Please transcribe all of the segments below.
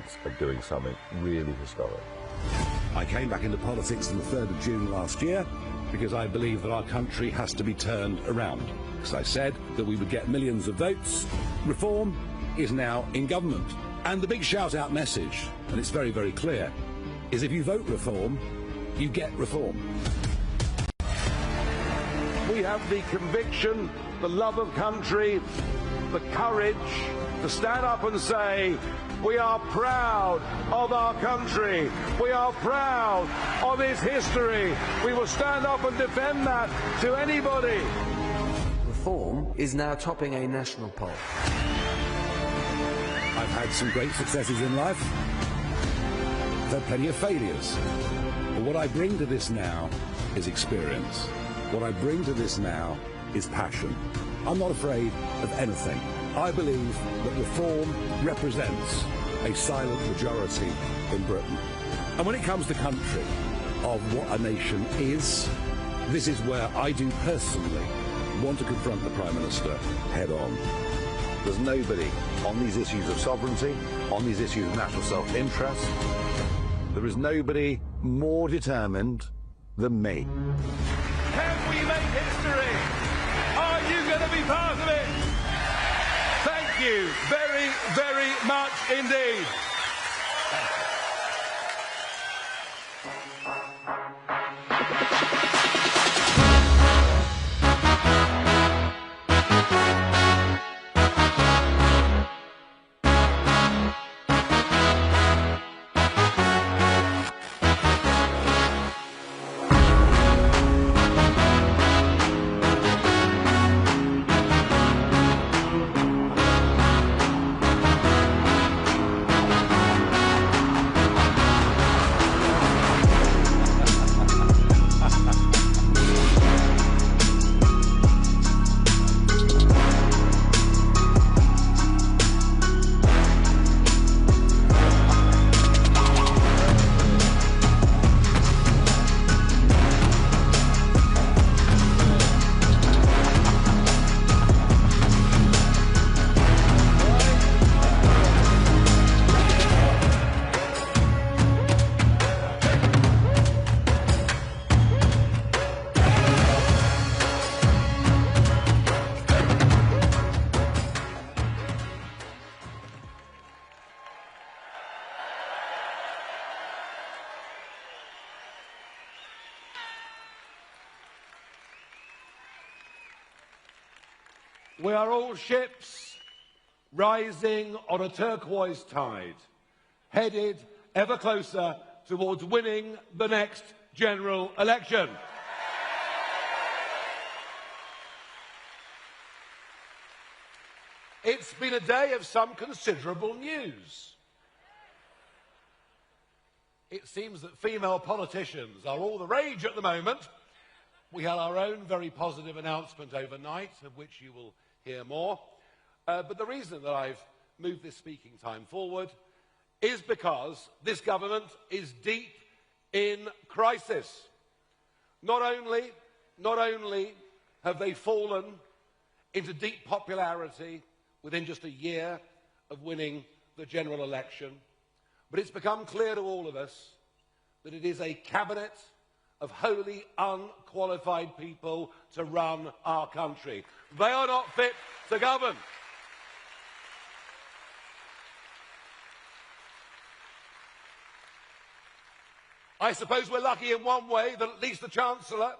odds of doing something really historic. I came back into politics on the 3rd of June last year because I believe that our country has to be turned around. Because I said that we would get millions of votes. Reform is now in government. And the big shout-out message, and it's very, very clear, is if you vote reform, you get reform. We have the conviction, the love of country, the courage to stand up and say, we are proud of our country. We are proud of its history. We will stand up and defend that to anybody. Reform is now topping a national poll. I've had some great successes in life. I've had plenty of failures. But what I bring to this now is experience. What I bring to this now is passion. I'm not afraid of anything. I believe that reform represents a silent majority in Britain. And when it comes to country, of what a nation is, this is where I do personally want to confront the Prime Minister head on. There's nobody on these issues of sovereignty, on these issues of national self-interest, there is nobody more determined than me. Can we make history? Are you going to be part of it? Thank you very, very much indeed. We are all ships rising on a turquoise tide, headed ever closer towards winning the next general election. It's been a day of some considerable news. It seems that female politicians are all the rage at the moment. We had our own very positive announcement overnight, of which you will hear more. But the reason that I've moved this speaking time forward is because this government is deep in crisis. Not only have they fallen into deep popularity within just a year of winning the general election, but it's become clear to all of us that it is a cabinet of wholly unqualified people to run our country. They are not fit to govern. I suppose we're lucky in one way that at least the Chancellor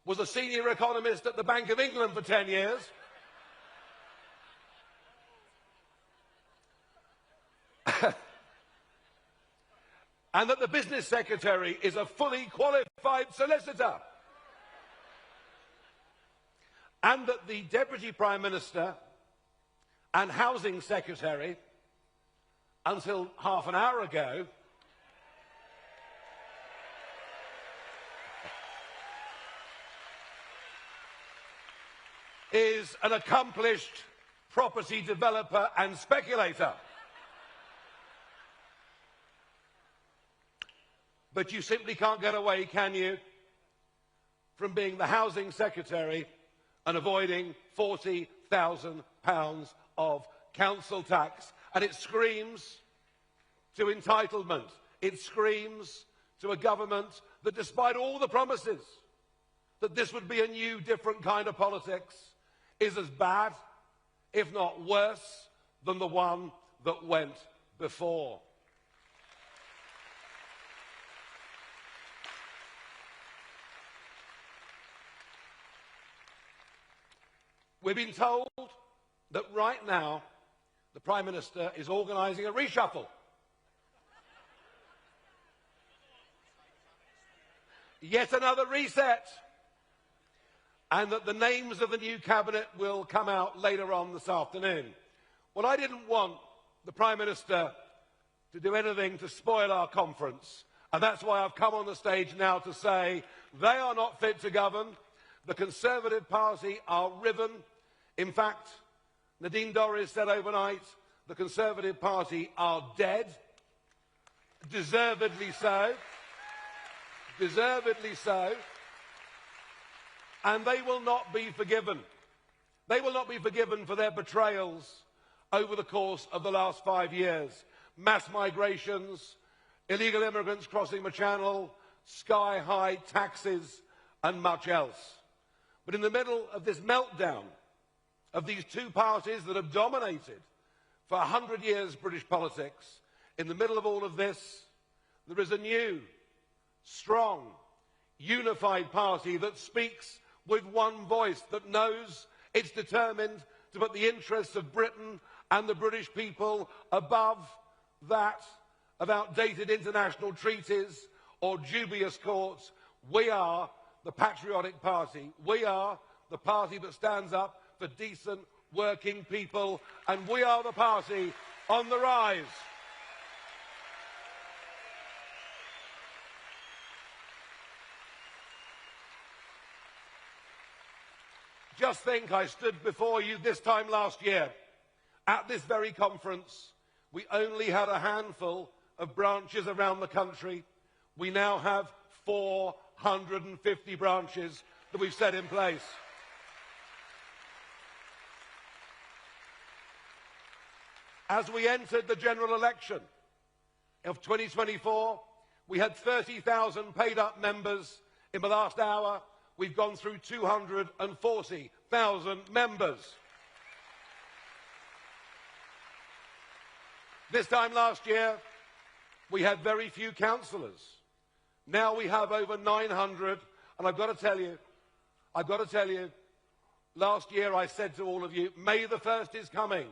was a senior economist at the Bank of England for 10 years. And that the Business Secretary is a fully qualified solicitor. And that the Deputy Prime Minister and Housing Secretary, until half an hour ago, is an accomplished property developer and speculator. But you simply can't get away, can you, from being the Housing Secretary and avoiding £40,000 of council tax. And it screams to entitlement. It screams to a government that, despite all the promises that this would be a new, different kind of politics, is as bad, if not worse, than the one that went before. We've been told that right now the Prime Minister is organising a reshuffle. Yet another reset. And that the names of the new cabinet will come out later on this afternoon. Well, I didn't want the Prime Minister to do anything to spoil our conference, and that's why I've come on the stage now to say they are not fit to govern. The Conservative Party are riven. In fact, Nadine Dorries said overnight the Conservative Party are dead. Deservedly so. Deservedly so. And they will not be forgiven. They will not be forgiven for their betrayals over the course of the last 5 years. Mass migrations, illegal immigrants crossing the channel, sky-high taxes, and much else. But in the middle of this meltdown of these two parties that have dominated for 100 years British politics, in the middle of all of this, there is a new, strong, unified party that speaks with one voice, that knows it's determined to put the interests of Britain and the British people above that of outdated international treaties or dubious courts. We are the patriotic party. We are the party that stands up for decent working people, and we are the party on the rise. Just think, I stood before you this time last year. At this very conference, we only had a handful of branches around the country. We now have 450 branches that we've set in place. As we entered the general election of 2024, we had 30,000 paid-up members. In the last hour, we've gone through 240,000 members. This time last year, we had very few councillors. Now we have over 900, and I've got to tell you, last year I said to all of you, May the 1st is coming.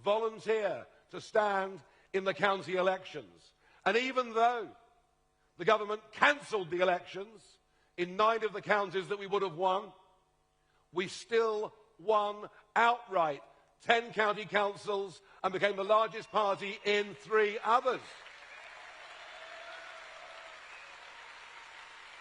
Volunteer to stand in the county elections. And even though the government cancelled the elections in 9 of the counties that we would have won, we still won outright 10 county councils and became the largest party in 3 others.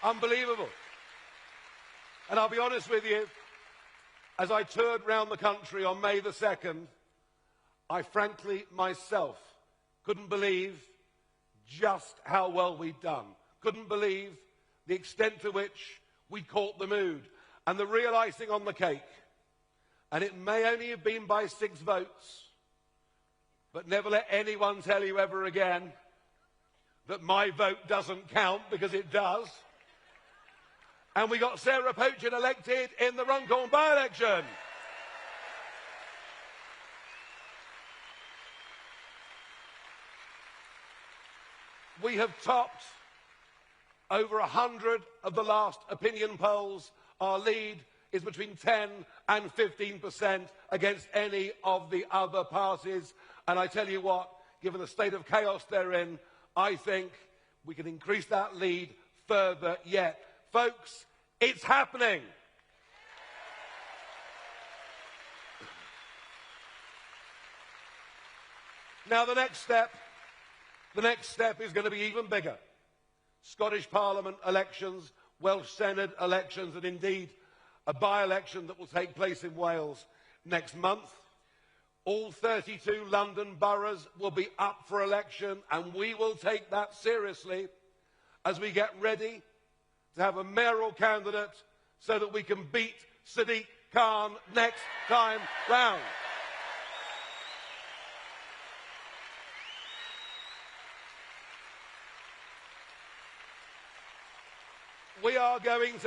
Unbelievable. And I'll be honest with you, as I toured round the country on May the 2nd, I frankly myself couldn't believe just how well we'd done. Couldn't believe the extent to which we caught the mood. And the real icing on the cake, and it may only have been by 6 votes, but never let anyone tell you ever again that my vote doesn't count, because it does. And we got Sarah Pochin elected in the Runcorn by-election. We have topped over 100 of the last opinion polls. Our lead is between 10 and 15% against any of the other parties. And I tell you what, given the state of chaos they're in, I think we can increase that lead further yet. Folks, it's happening. Now the next step is going to be even bigger. Scottish Parliament elections, Welsh Senate elections, and indeed a by-election that will take place in Wales next month. All 32 London boroughs will be up for election, and we will take that seriously as we get ready to have a mayoral candidate so that we can beat Sadiq Khan next time round. we're going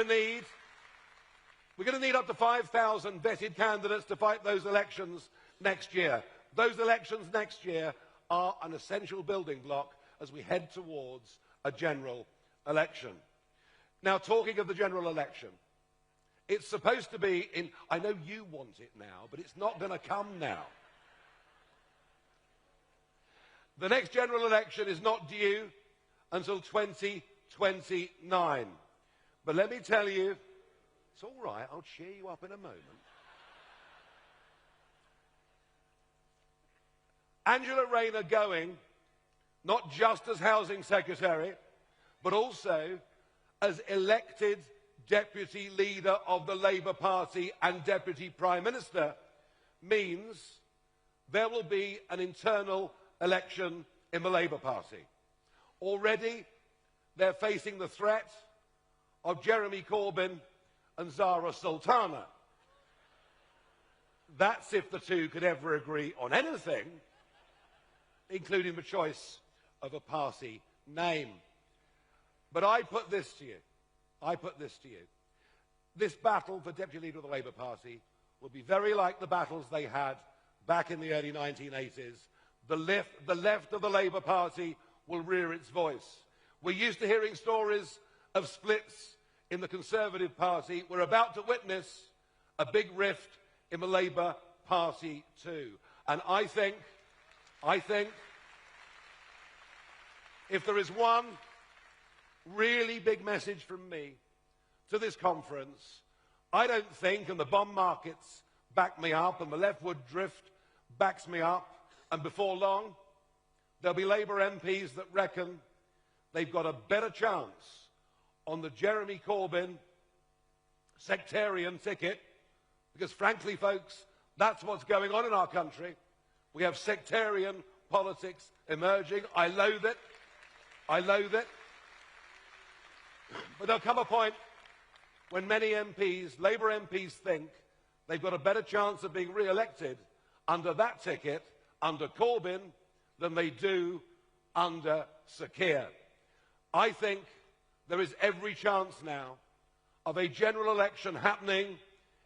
to need up to 5,000 vetted candidates to fight those elections next year. Those elections next year are an essential building block as we head towards a general election. Now, talking of the general election, it's supposed to be in, I know you want it now, but it's not going to come now. The next general election is not due until 2029. But let me tell you, it's all right, I'll cheer you up in a moment. Angela Rayner going, not just as Housing Secretary, but also as elected Deputy Leader of the Labour Party and Deputy Prime Minister, means there will be an internal election in the Labour Party. Already, they're facing the threat of Jeremy Corbyn and Zara Sultana. That's if the two could ever agree on anything, including the choice of a party name. But I put this to you. This battle for Deputy Leader of the Labour Party will be very like the battles they had back in the early 1980s. The left of the Labour Party will rear its voice. We're used to hearing stories of splits in the Conservative Party. We're about to witness a big rift in the Labour Party too. And I think if there is one really big message from me to this conference, I don't think, and the bond markets back me up, and the leftward drift backs me up, and before long, there'll be Labour MPs that reckon they've got a better chance on the Jeremy Corbyn sectarian ticket, because frankly, folks, that's what's going on in our country. We have sectarian politics emerging. I loathe it. But there'll come a point when many MPs, Labour MPs, think they've got a better chance of being re-elected under that ticket, under Corbyn, than they do under Sir Keir. I think there is every chance now of a general election happening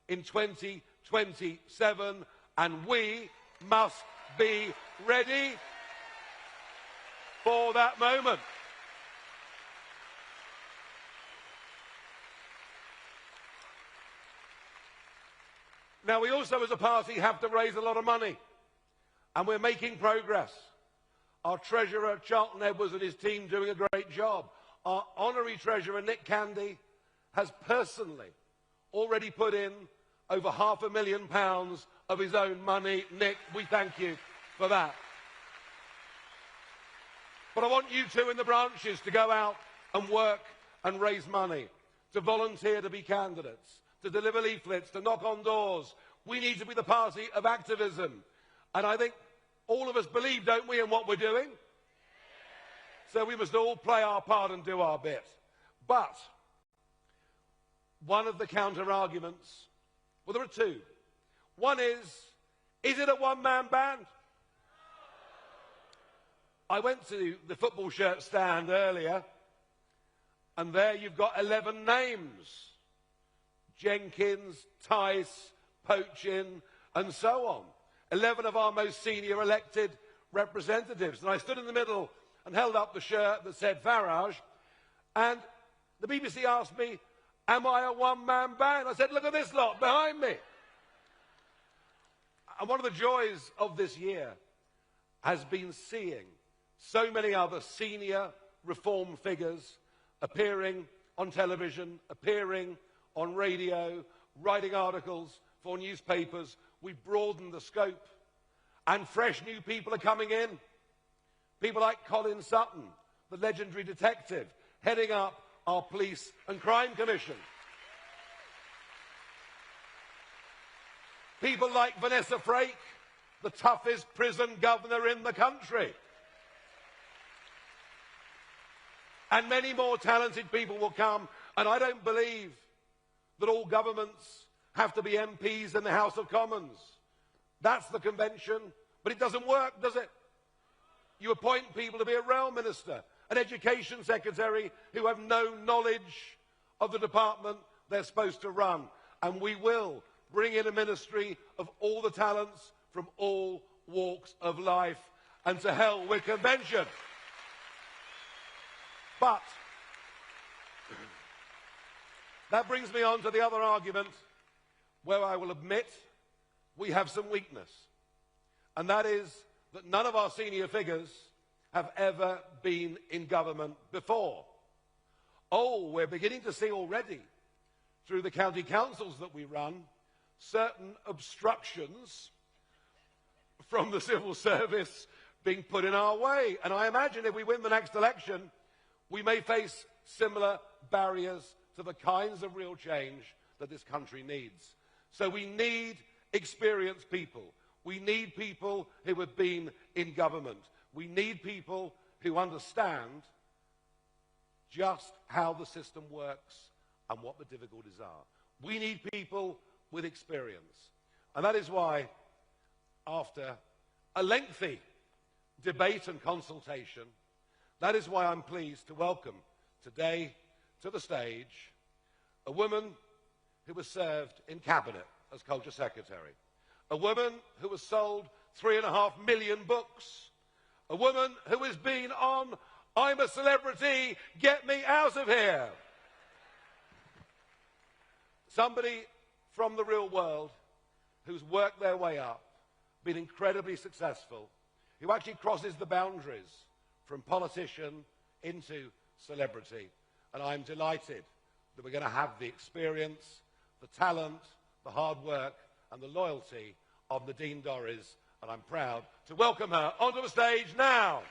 in 2027, and we must be ready for that moment. Now, we also, as a party, have to raise a lot of money, and we're making progress. Our Treasurer, Charlton Edwards, and his team doing a great job. Our Honorary Treasurer, Nick Candy, has personally already put in over £500,000 of his own money. Nick, we thank you for that. But I want you two in the branches to go out and work and raise money, to volunteer to be candidates, to deliver leaflets, to knock on doors. We need to be the party of activism. And I think all of us believe, don't we, in what we're doing? So we must all play our part and do our bit. But one of the counter-arguments, well, there are two. One is it a one-man band? I went to the football shirt stand earlier, and there you've got 11 names. Jenkins, Tice, Pochin, and so on. 11 of our most senior elected representatives. And I stood in the middle and held up the shirt that said Farage, and the BBC asked me, am I a one-man band? I said, look at this lot behind me. And one of the joys of this year has been seeing so many other senior reform figures appearing on television, appearing on radio, writing articles for newspapers. We've broadened the scope, and fresh new people are coming in. People like Colin Sutton, the legendary detective, heading up our Police and Crime Commission. People like Vanessa Frake, the toughest prison governor in the country. And many more talented people will come, and I don't believe that all governments have to be MPs in the House of Commons. That's the convention, but it doesn't work, does it? You appoint people to be a rail minister, an education secretary who have no knowledge of the department they're supposed to run. And we will bring in a ministry of all the talents from all walks of life, and to hell with convention. But that brings me on to the other argument, where I will admit we have some weakness. And that is that none of our senior figures have ever been in government before. Oh, we're beginning to see already, through the county councils that we run, certain obstructions from the civil service being put in our way. And I imagine if we win the next election, we may face similar barriers to the kinds of real change that this country needs. So we need experienced people. We need people who have been in government. We need people who understand just how the system works and what the difficulties are. We need people with experience. And that is why, after a lengthy debate and consultation, that is why I'm pleased to welcome today to the stage a woman who was served in Cabinet as Culture Secretary, a woman who has sold 3.5 million books, a woman who has been on I'm a Celebrity, Get Me Out of Here. Somebody from the real world who's worked their way up, been incredibly successful, who actually crosses the boundaries from politician into celebrity. And I'm delighted that we're going to have the experience, the talent, the hard work and the loyalty of Nadine Dorries, and I'm proud to welcome her onto the stage now.